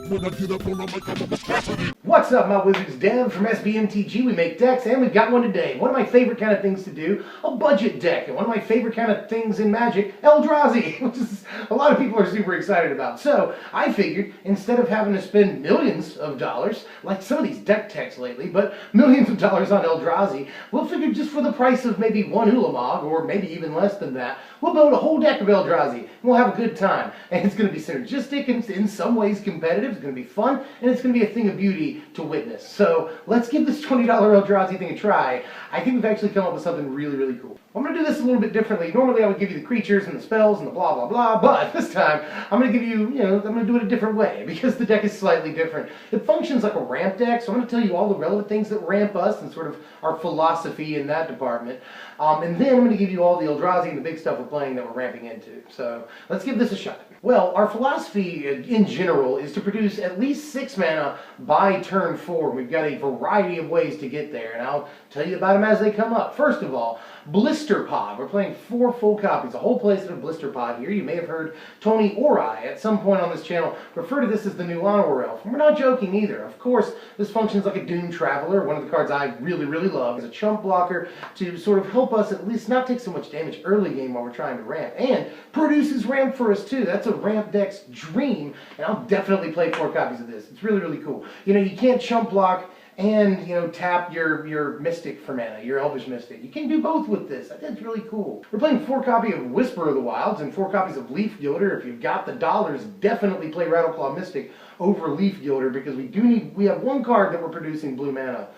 when I get up on the mic, I'm a capacity. What's up, my wizards? Dev from MTG. We make decks, and we've got one today. One of my favorite kind of things to do, a budget deck. And one of my favorite kind of things in Magic, Eldrazi, which is a lot of people are super excited about. So I figured, instead of having to spend millions of dollars, like some of these deck techs lately, but millions of dollars on Eldrazi, we'll figure just for the price of maybe one Ulamog, or maybe even less than that, we'll build a whole deck of Eldrazi, and we'll have a good time. And it's going to be synergistic, and in some ways competitive, it's going to be fun, and it's going to be a thing of beauty to witness. So let's give this $20 Eldrazi thing a try. I think we've actually come up with something really, really cool. I'm going to do this a little bit differently. Normally I would give you the creatures and the spells and the blah, blah, blah, but this time I'm going to give you, I'm going to do it a different way because the deck is slightly different. It functions like a ramp deck, so I'm going to tell you all the relevant things that ramp us and sort of our philosophy in that department. And then I'm going to give you all the Eldrazi and the big stuff we're playing that we're ramping into. So let's give this a shot. Well, our philosophy in general is to produce at least 6 mana by turn 4. We've got a variety of ways to get there, and I'll tell you about them as they come up. First of all, Blister Pod. We're playing 4 full copies, a whole playset of Blister Pod here. You may have heard Tony or I at some point on this channel refer to this as the new Honor Elf. And we're not joking either. Of course, this functions like a Doom Traveler. One of the cards I really, really love is a chump blocker to sort of help us at least not take so much damage early game while we're trying to ramp. And produces ramp for us too. That's a ramp deck's dream, and I'll definitely play 4 copies of this. It's really, really cool. You can't chump block and tap your Mystic for mana, your Elvish Mystic. You can do both with this. That's really cool. We're playing 4 copies of Whisper of the Wilds and 4 copies of Leaf Gilder. If you've got the dollars, definitely play Rattleclaw Mystic over Leaf Gilder because we have 1 card that we're producing blue mana,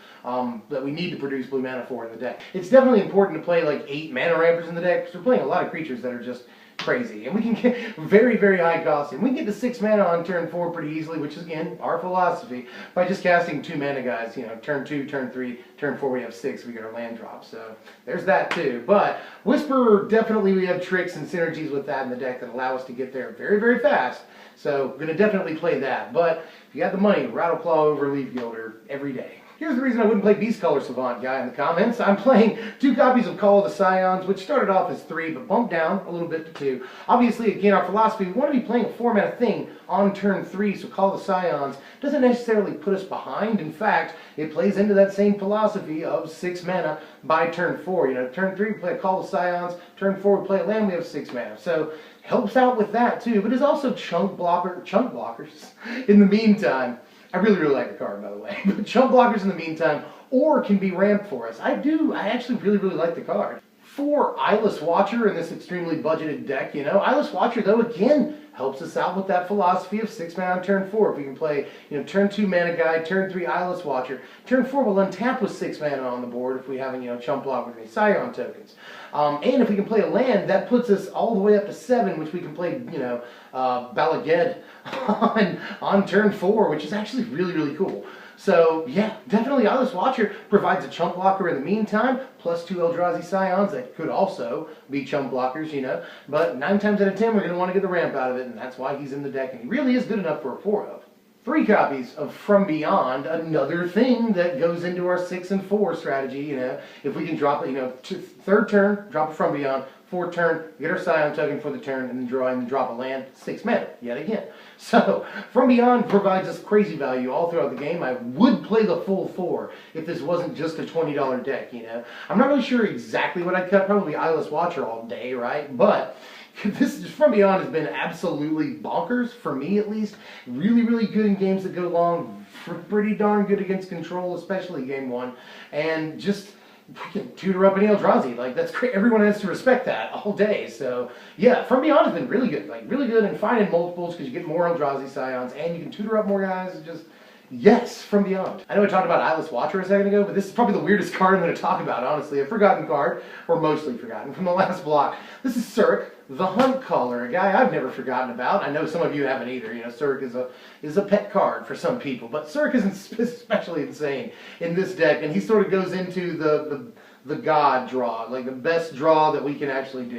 that we need to produce blue mana for in the deck. It's definitely important to play like 8 mana rampers in the deck because we're playing a lot of creatures that are just crazy, and we can get very, very high cost, and we can get to 6 mana on turn 4 pretty easily, which is again our philosophy, by just casting 2 mana guys. Turn 2, turn 3, turn 4 we have 6, we get our land drop, so there's that too. But Whisper, definitely we have tricks and synergies with that in the deck that allow us to get there very, very fast, so we're going to definitely play that. But if you got the money, Rattleclaw over Leaf Gilder every day. Here's the reason I wouldn't play Beast Color Savant guy in the comments. I'm playing 2 copies of Call of the Scions, which started off as 3, but bumped down a little bit to 2. Obviously, again, our philosophy, we want to be playing a 4-mana thing on turn 3, so Call of the Scions doesn't necessarily put us behind. In fact, it plays into that same philosophy of 6 mana by turn 4. Turn 3 we play a Call of the Scions, turn 4 we play a land, we have 6 mana. So helps out with that too, but it's also chunk blockers in the meantime. I really, really like the card, by the way. But chump blockers in the meantime, or can be ramped for us. I actually really, really like the card. For Eyeless Watcher in this extremely budgeted deck, Eyeless Watcher, though, again, helps us out with that philosophy of 6 mana on turn 4. If we can play, turn 2 mana guide, turn 3 Eyeless Watcher. Turn 4 will untap with 6 mana on the board if we have, chump block with any Scion tokens. And if we can play a land, that puts us all the way up to 7, which we can play, Balaged on turn 4, which is actually really, really cool. So, yeah, definitely Eyeless Watcher provides a chump blocker in the meantime, plus 2 Eldrazi Scions that could also be chump blockers, But 9 times out of 10, we're going to want to get the ramp out of it, and that's why he's in the deck, and he really is good enough for a 4 of. 3 copies of From Beyond, another thing that goes into our 6 and 4 strategy, If we can drop it, 3rd turn, drop it From Beyond, 4th turn, get our Scion token for the turn, and then draw and drop a land, 6 mana, yet again. So, From Beyond provides us crazy value all throughout the game. I would play the full 4 if this wasn't just a $20 deck, I'm not really sure exactly what I'd cut, probably Eyeless Watcher all day, right? But this From Beyond has been absolutely bonkers, for me at least. Really, really good in games that go long, pretty darn good against control, especially game 1, and just we can tutor up any Eldrazi. That's great. Everyone has to respect that all day. So, yeah, From Beyond has been really good. Really good and fine in multiples because you get more Eldrazi Scions and you can tutor up more guys. Yes, From Beyond. I know I talked about Eyeless Watcher a second ago, but this is probably the weirdest card I'm going to talk about, honestly. A forgotten card, or mostly forgotten, from the last block. This is Surk, the Hunt Caller, a guy I've never forgotten about. I know some of you haven't either. Surk is a pet card for some people, but Surk is especially insane in this deck, and he sort of goes into the god draw, the best draw that we can actually do,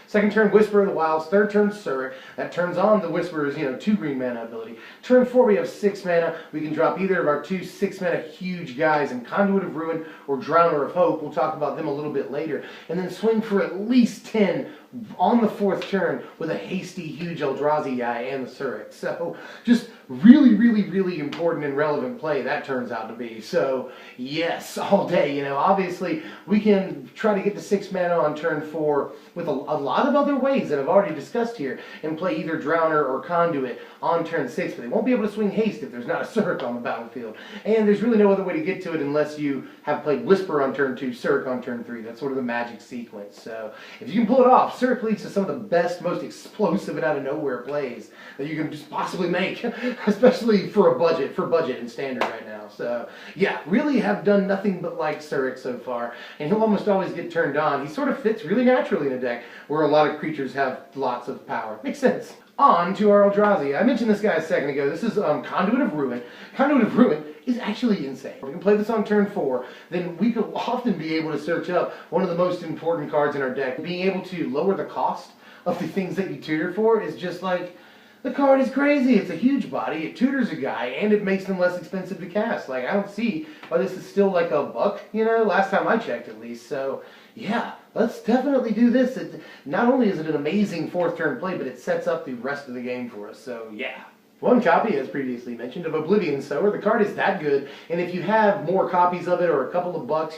2nd turn, Whisper of the Wilds. 3rd turn, Surk. That turns on the Whisper's, 2 green mana ability. Turn 4, we have 6 mana. We can drop either of our 2 6-mana huge guys in Conduit of Ruin or Drowner of Hope. We'll talk about them a little bit later. And then swing for at least 10 on the 4th turn with a hasty, huge Eldrazi guy and the Surik. So just really, really, really important and relevant play that turns out to be. So yes, all day. Obviously we can try to get to 6 mana on turn 4 with a lot of other ways that I've already discussed here, and play either Drowner or Conduit on turn 6, but they won't be able to swing haste if there's not a Surik on the battlefield. And there's really no other way to get to it unless you have played Whisper on turn 2, Surik on turn 3. That's sort of the magic sequence. So if you can pull it off, Surik leads to some of the best, most explosive and out of nowhere plays that you can just possibly make, especially for budget in Standard right now. So yeah, really have done nothing but like Surik so far, and he'll almost always get turned on. He sort of fits really naturally in a deck where a lot of creatures have lots of power. Makes sense. On to our Eldrazi. I mentioned this guy a second ago. This is Conduit of Ruin. Conduit of Ruin is actually insane. If we can play this on turn 4, then we could often be able to search up one of the most important cards in our deck. Being able to lower the cost of the things that you tutor for is just like, the card is crazy. It's a huge body, it tutors a guy, and it makes them less expensive to cast. Like, I don't see why this is still like $1, last time I checked at least. So yeah, let's definitely do this. Not only is it an amazing 4th turn play, but it sets up the rest of the game for us. So yeah. 1 copy, as previously mentioned, of Oblivion Sower. The card is that good, and if you have more copies of it or a couple of bucks,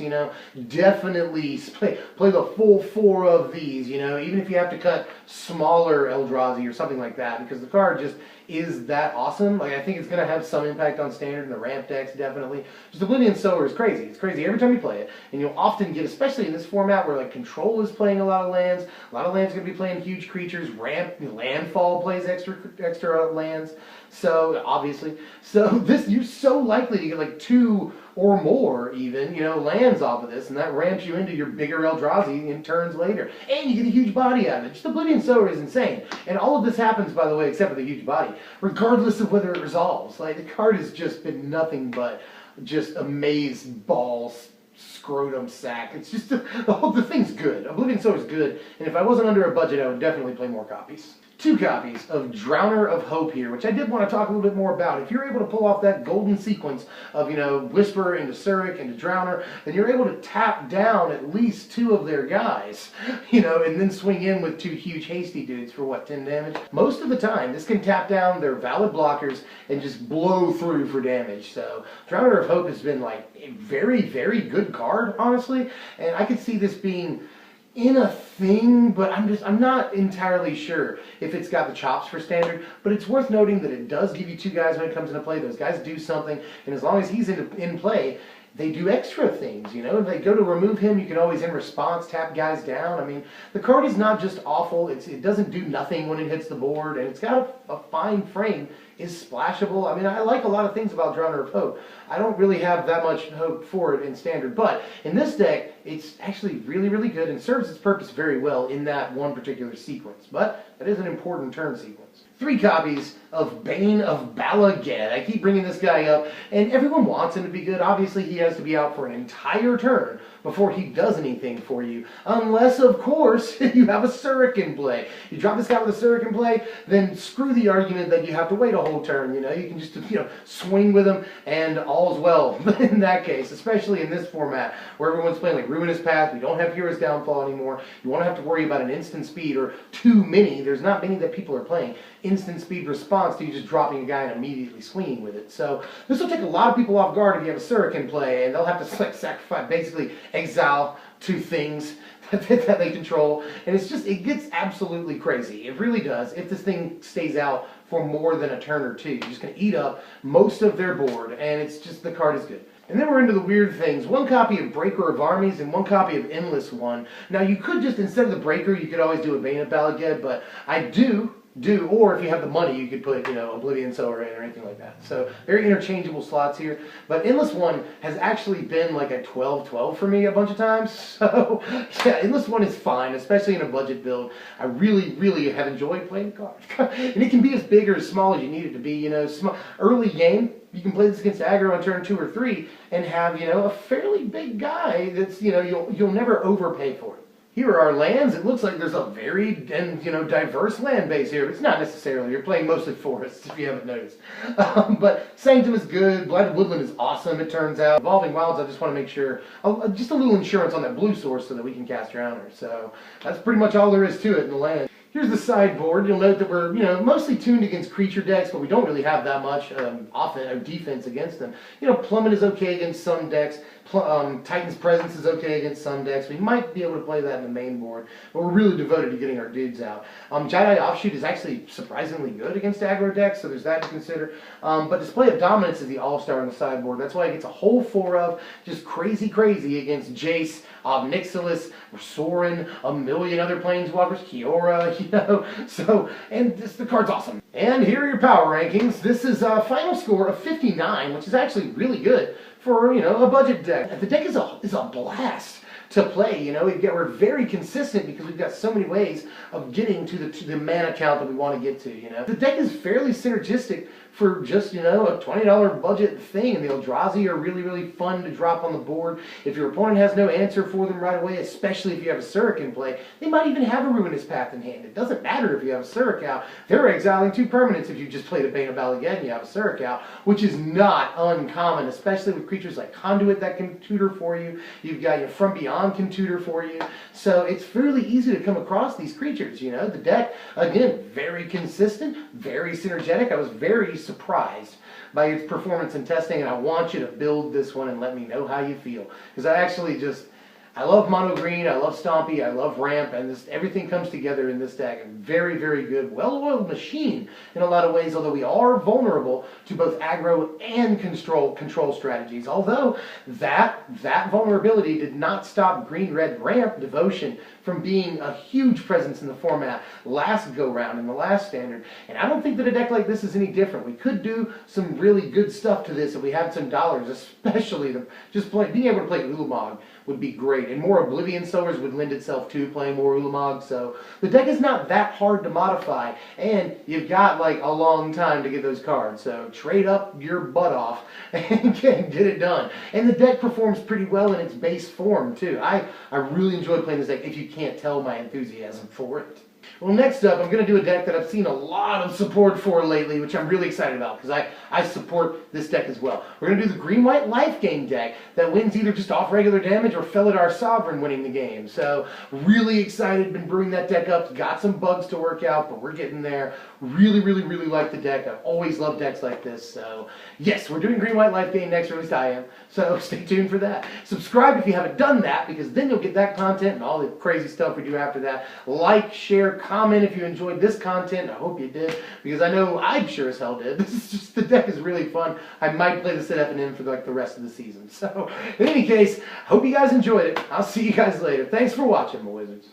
definitely play the full 4 of these, even if you have to cut smaller Eldrazi or something like that, because the card just is that awesome. Like, I think it's going to have some impact on Standard and the ramp decks, definitely. Just Oblivion Sower is crazy. It's crazy every time you play it, and you'll often get, especially in this format where like Control is playing a lot of lands are going to be playing huge creatures, Landfall plays extra lands. So obviously, you're so likely to get like 2 or more even, lands off of this, and that ramps you into your bigger Eldrazi in turns later. And you get a huge body out of it. Just Oblivion Sower is insane. And all of this happens, by the way, except for the huge body, regardless of whether it resolves. Like, the card has just been nothing but just amaze balls, scrotum sack. It's just, the thing's good. Oblivion Sower is good, and if I wasn't under a budget, I would definitely play more copies. 2 copies of Drowner of Hope here, which I did want to talk a little bit more about. If you're able to pull off that golden sequence of, Whisper into Surik into Drowner, then you're able to tap down at least 2 of their guys, and then swing in with 2 huge hasty dudes for, 10 damage? Most of the time, this can tap down their valid blockers and just blow through for damage. So Drowner of Hope has been, like, a very, very good card, honestly, and I could see this being in a thing, but I'm not entirely sure if it's got the chops for Standard, but it's worth noting that it does give you 2 guys when it comes into play. Those guys do something, and as long as he's in play, they do extra things, If they go to remove him, you can always, in response, tap guys down. I mean, the card is not just awful, it doesn't do nothing when it hits the board, and it's got a fine frame, is splashable. I mean, I like a lot of things about Drowner of Hope. I don't really have that much hope for it in Standard, but in this deck, it's actually really, really good and serves its purpose very well in that one particular sequence. But that is an important turn sequence. 3 copies of Bane of Bala Ged. I keep bringing this guy up, and everyone wants him to be good. Obviously, he has to be out for an entire turn before he does anything for you, unless, of course, you have a Surik in play. You drop this guy with a Surik in play, then screw the argument that you have to wait a whole turn. You can just, swing with him, and all's well in that case, especially in this format where everyone's playing like Ruinous Path. We don't have Hero's Downfall anymore. You won't have to worry about an instant speed or too many. There's not many that people are playing. Instant speed response to you just dropping a guy and immediately swinging with it. So this will take a lot of people off guard if you have a Surik in play, and they'll have to sacrifice, basically exile 2 things that they control, and it gets absolutely crazy. It really does. If this thing stays out for more than a turn or 2, you're just going to eat up most of their board, and it's just, the card is good. And then we're into the weird things. 1 copy of Breaker of Armies and 1 copy of Endless One. Now you could just, instead of the Breaker, you could always do a Bane of Bala Ged, but I do, or if you have the money, you could put, Oblivion Sower in or anything like that. So very interchangeable slots here. But Endless One has actually been like a 12-12 for me a bunch of times. So yeah, Endless One is fine, especially in a budget build. I really, really have enjoyed playing the card. And it can be as big or as small as you need it to be. Early game, you can play this against aggro on turn 2 or 3 and have, a fairly big guy that's, you'll never overpay for it. Here are our lands. It looks like there's a varied and, diverse land base here. But it's not necessarily. You're playing mostly forests, if you haven't noticed. But Sanctum is good. Blighted Woodland is awesome, it turns out. Evolving Wilds, I just want to make sure, just a little insurance on that blue source so that we can cast Drowner. So that's pretty much all there is to it in the land. Here's the sideboard. You'll note that we're, mostly tuned against creature decks, but we don't really have that much defense against them. Plummet is okay against some decks. Titan's Presence is okay against some decks. We might be able to play that in the main board, but we're really devoted to getting our dudes out. Jedi Offshoot is actually surprisingly good against aggro decks, so there's that to consider. But Display of Dominance is the all-star on the sideboard. That's why it gets a whole 4 of just crazy against Jace, Nixilis, Sorin, a million other planeswalkers, Kiora, So, and the card's awesome. And here are your power rankings. This is a final score of 59, which is actually really good for, a budget deck. The deck is a blast to play. We're very consistent because we've got so many ways of getting to the mana count that we want to get to. The deck is fairly synergistic for just, a $20 budget thing, and the Eldrazi are really fun to drop on the board. If your opponent has no answer for them right away, especially if you have a Suruk in play, they might even have a Ruinous Path in hand. It doesn't matter if you have a Suruk out. They're exiling 2 permanents if you just played a Bane of Balagad and you have a Suruk out, which is not uncommon, especially with creatures like Conduit that can tutor for you. You've got your From Beyond can tutor for you. So it's fairly easy to come across these creatures, The deck, again, very consistent, very synergetic. I was very surprised by its performance in testing, and I want you to build this one and let me know how you feel. Because I love Mono Green, I love Stompy, I love Ramp, and everything comes together in this deck. A very good, well-oiled machine in a lot of ways, although we are vulnerable to both aggro and control strategies. Although that vulnerability did not stop Green-Red Ramp Devotion from being a huge presence in the format last go-round in the last standard. And I don't think that a deck like this is any different. We could do some really good stuff to this if we had some dollars, especially being able to play Ulamog would be great. And more Oblivion Sowers would lend itself to playing more Ulamog. So the deck is not that hard to modify, and you've got a long time to get those cards. So trade up your butt off and get it done. And the deck performs pretty well in its base form too. I really enjoy playing this deck, if you can't tell my enthusiasm for it. Well, next up, I'm going to do a deck that I've seen a lot of support for lately, which I'm really excited about, because I support this deck as well. We're going to do the Green-White Life Gain deck that wins either just off regular damage or Felidar Sovereign winning the game. So, really excited, been brewing that deck up, got some bugs to work out, but we're getting there. Really like the deck. I've always loved decks like this. So, yes, we're doing Green-White Life Gain next, or at least I am. So, stay tuned for that. Subscribe if you haven't done that, because then you'll get that content and all the crazy stuff we do after that. Like, share, comment if you enjoyed this content. I hope you did, because I know I sure as hell did. The deck is really fun. I might play this at F&M for the rest of the season. So, in any case, hope you guys enjoyed it. I'll see you guys later. Thanks for watching, my wizards.